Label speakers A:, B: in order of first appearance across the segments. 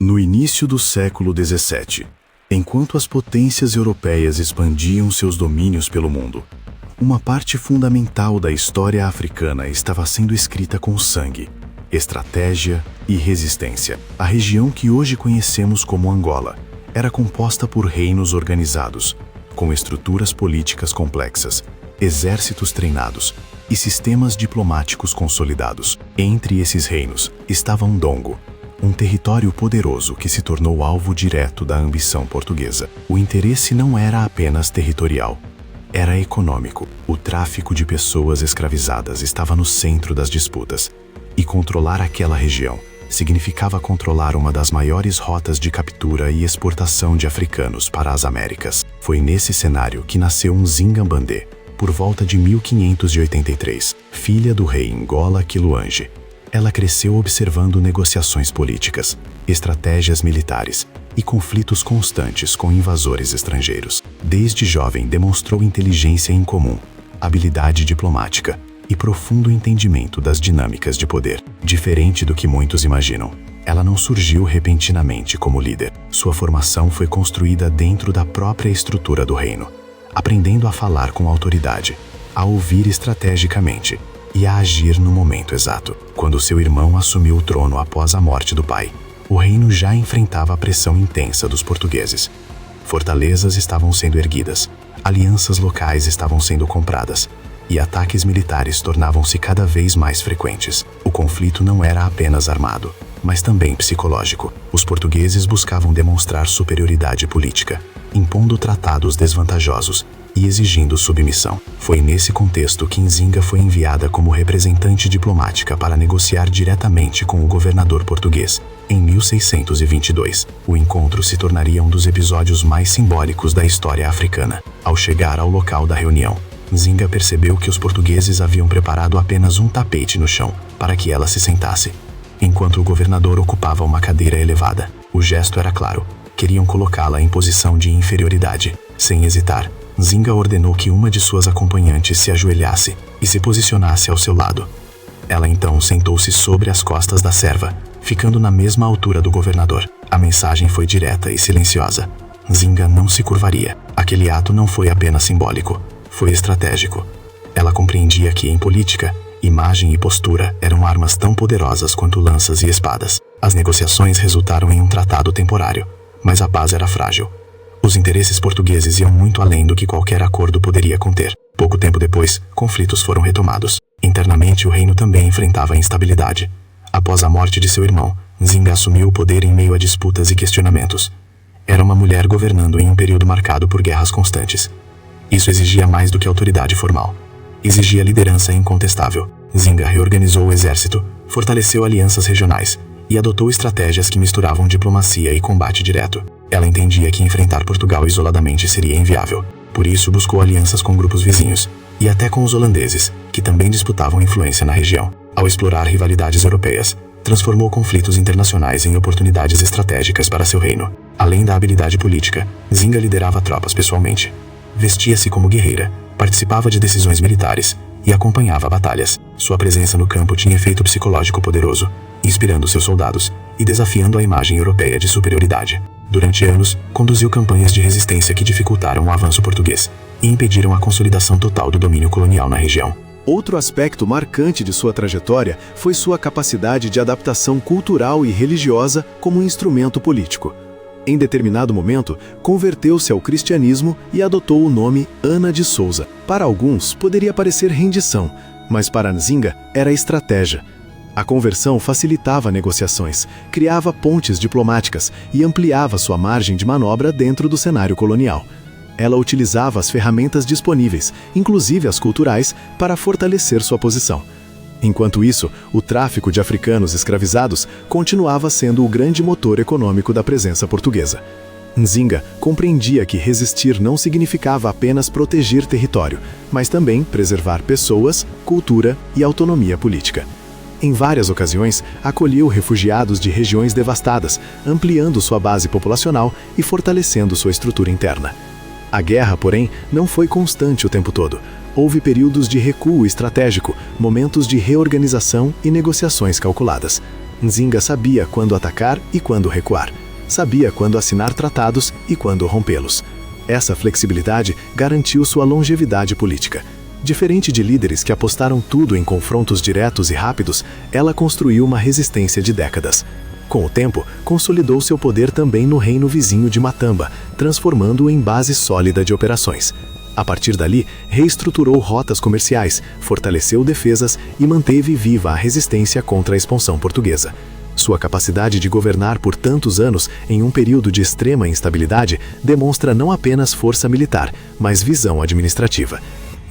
A: No início do século XVII, enquanto as potências europeias expandiam seus domínios pelo mundo, uma parte fundamental da história africana estava sendo escrita com sangue, estratégia e resistência. A região que hoje conhecemos como Angola era composta por reinos organizados, com estruturas políticas complexas, exércitos treinados e sistemas diplomáticos consolidados. Entre esses reinos estava Ndongo, um território poderoso que se tornou alvo direto da ambição portuguesa. O interesse não era apenas territorial, era econômico. O tráfico de pessoas escravizadas estava no centro das disputas, e controlar aquela região significava controlar uma das maiores rotas de captura e exportação de africanos para as Américas. Foi nesse cenário que nasceu Nzinga Mbande, por volta de 1583, filha do rei Ngola Quiluange. Ela cresceu observando negociações políticas, estratégias militares e conflitos constantes com invasores estrangeiros. Desde jovem demonstrou inteligência incomum, habilidade diplomática e profundo entendimento das dinâmicas de poder. Diferente do que muitos imaginam, ela não surgiu repentinamente como líder. Sua formação foi construída dentro da própria estrutura do reino, aprendendo a falar com autoridade, a ouvir estrategicamente e a agir no momento exato. Quando seu irmão assumiu o trono após a morte do pai, o reino já enfrentava a pressão intensa dos portugueses. Fortalezas estavam sendo erguidas, alianças locais estavam sendo compradas, e ataques militares tornavam-se cada vez mais frequentes. O conflito não era apenas armado, mas também psicológico. Os portugueses buscavam demonstrar superioridade política, impondo tratados desvantajosos e exigindo submissão. Foi nesse contexto que Nzinga foi enviada como representante diplomática para negociar diretamente com o governador português. Em 1622, o encontro se tornaria um dos episódios mais simbólicos da história africana. Ao chegar ao local da reunião, Nzinga percebeu que os portugueses haviam preparado apenas um tapete no chão para que ela se sentasse, enquanto o governador ocupava uma cadeira elevada. O gesto era claro: queriam colocá-la em posição de inferioridade. Sem hesitar, Nzinga ordenou que uma de suas acompanhantes se ajoelhasse e se posicionasse ao seu lado. Ela então sentou-se sobre as costas da serva, ficando na mesma altura do governador. A mensagem foi direta e silenciosa: Nzinga não se curvaria. Aquele ato não foi apenas simbólico, foi estratégico. Ela compreendia que, em política, imagem e postura eram armas tão poderosas quanto lanças e espadas. As negociações resultaram em um tratado temporário, mas a paz era frágil. Os interesses portugueses iam muito além do que qualquer acordo poderia conter. Pouco tempo depois, conflitos foram retomados. Internamente, o reino também enfrentava instabilidade. Após a morte de seu irmão, Nzinga assumiu o poder em meio a disputas e questionamentos. Era uma mulher governando em um período marcado por guerras constantes. Isso exigia mais do que autoridade formal. Exigia liderança incontestável. Nzinga reorganizou o exército, fortaleceu alianças regionais e adotou estratégias que misturavam diplomacia e combate direto. Ela entendia que enfrentar Portugal isoladamente seria inviável. Por isso, buscou alianças com grupos vizinhos e até com os holandeses, que também disputavam influência na região. Ao explorar rivalidades europeias, transformou conflitos internacionais em oportunidades estratégicas para seu reino. Além da habilidade política, Nzinga liderava tropas pessoalmente. Vestia-se como guerreira, participava de decisões militares e acompanhava batalhas. Sua presença no campo tinha efeito psicológico poderoso, inspirando seus soldados e desafiando a imagem europeia de superioridade. Durante anos, conduziu campanhas de resistência que dificultaram o avanço português e impediram a consolidação total do domínio colonial na região.
B: Outro aspecto marcante de sua trajetória foi sua capacidade de adaptação cultural e religiosa como instrumento político. Em determinado momento, converteu-se ao cristianismo e adotou o nome Ana de Souza. Para alguns, poderia parecer rendição, mas para Nzinga era estratégia. A conversão facilitava negociações, criava pontes diplomáticas e ampliava sua margem de manobra dentro do cenário colonial. Ela utilizava as ferramentas disponíveis, inclusive as culturais, para fortalecer sua posição. Enquanto isso, o tráfico de africanos escravizados continuava sendo o grande motor econômico da presença portuguesa. Nzinga compreendia que resistir não significava apenas proteger território, mas também preservar pessoas, cultura e autonomia política. Em várias ocasiões, acolheu refugiados de regiões devastadas, ampliando sua base populacional e fortalecendo sua estrutura interna. A guerra, porém, não foi constante o tempo todo. Houve períodos de recuo estratégico, momentos de reorganização e negociações calculadas. Nzinga sabia quando atacar e quando recuar. Sabia quando assinar tratados e quando rompê-los. Essa flexibilidade garantiu sua longevidade política. Diferente de líderes que apostaram tudo em confrontos diretos e rápidos, ela construiu uma resistência de décadas. Com o tempo, consolidou seu poder também no reino vizinho de Matamba, transformando-o em base sólida de operações. A partir dali, reestruturou rotas comerciais, fortaleceu defesas e manteve viva a resistência contra a expansão portuguesa. Sua capacidade de governar por tantos anos em um período de extrema instabilidade demonstra não apenas força militar, mas visão administrativa.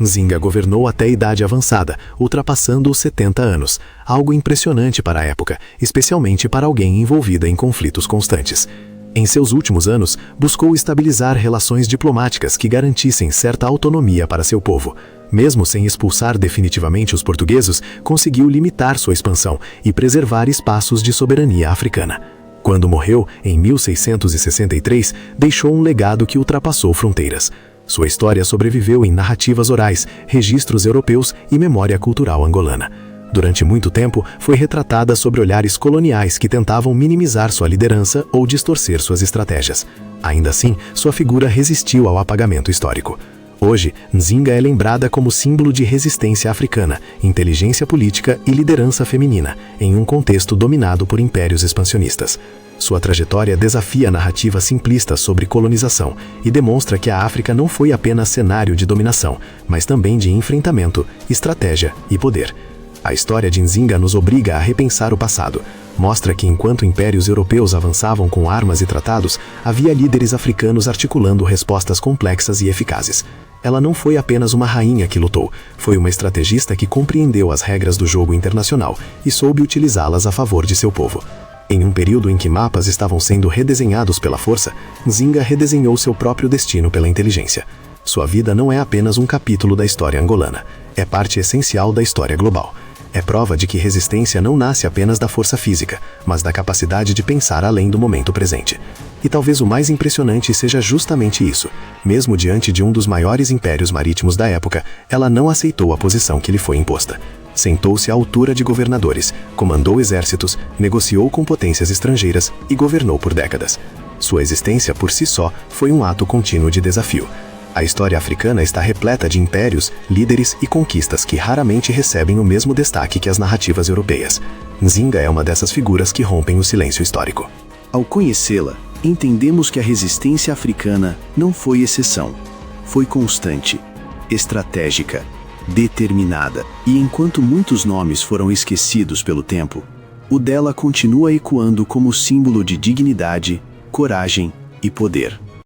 B: Nzinga governou até a idade avançada, ultrapassando os 70 anos, algo impressionante para a época, especialmente para alguém envolvida em conflitos constantes. Em seus últimos anos, buscou estabilizar relações diplomáticas que garantissem certa autonomia para seu povo. Mesmo sem expulsar definitivamente os portugueses, conseguiu limitar sua expansão e preservar espaços de soberania africana. Quando morreu, em 1663, deixou um legado que ultrapassou fronteiras. Sua história sobreviveu em narrativas orais, registros europeus e memória cultural angolana. Durante muito tempo, foi retratada sob olhares coloniais que tentavam minimizar sua liderança ou distorcer suas estratégias. Ainda assim, sua figura resistiu ao apagamento histórico. Hoje, Nzinga é lembrada como símbolo de resistência africana, inteligência política e liderança feminina, em um contexto dominado por impérios expansionistas. Sua trajetória desafia a narrativa simplista sobre colonização e demonstra que a África não foi apenas cenário de dominação, mas também de enfrentamento, estratégia e poder. A história de Nzinga nos obriga a repensar o passado. Mostra que enquanto impérios europeus avançavam com armas e tratados, havia líderes africanos articulando respostas complexas e eficazes. Ela não foi apenas uma rainha que lutou, foi uma estrategista que compreendeu as regras do jogo internacional e soube utilizá-las a favor de seu povo. Em um período em que mapas estavam sendo redesenhados pela força, Nzinga redesenhou seu próprio destino pela inteligência. Sua vida não é apenas um capítulo da história angolana, é parte essencial da história global. É prova de que resistência não nasce apenas da força física, mas da capacidade de pensar além do momento presente. E talvez o mais impressionante seja justamente isso. Mesmo diante de um dos maiores impérios marítimos da época, ela não aceitou a posição que lhe foi imposta. Sentou-se à altura de governadores, comandou exércitos, negociou com potências estrangeiras e governou por décadas. Sua existência por si só foi um ato contínuo de desafio. A história africana está repleta de impérios, líderes e conquistas que raramente recebem o mesmo destaque que as narrativas europeias. Nzinga é uma dessas figuras que rompem o silêncio histórico.
C: Ao conhecê-la, entendemos que a resistência africana não foi exceção. Foi constante, estratégica, determinada. E enquanto muitos nomes foram esquecidos pelo tempo, o dela continua ecoando como símbolo de dignidade, coragem e poder.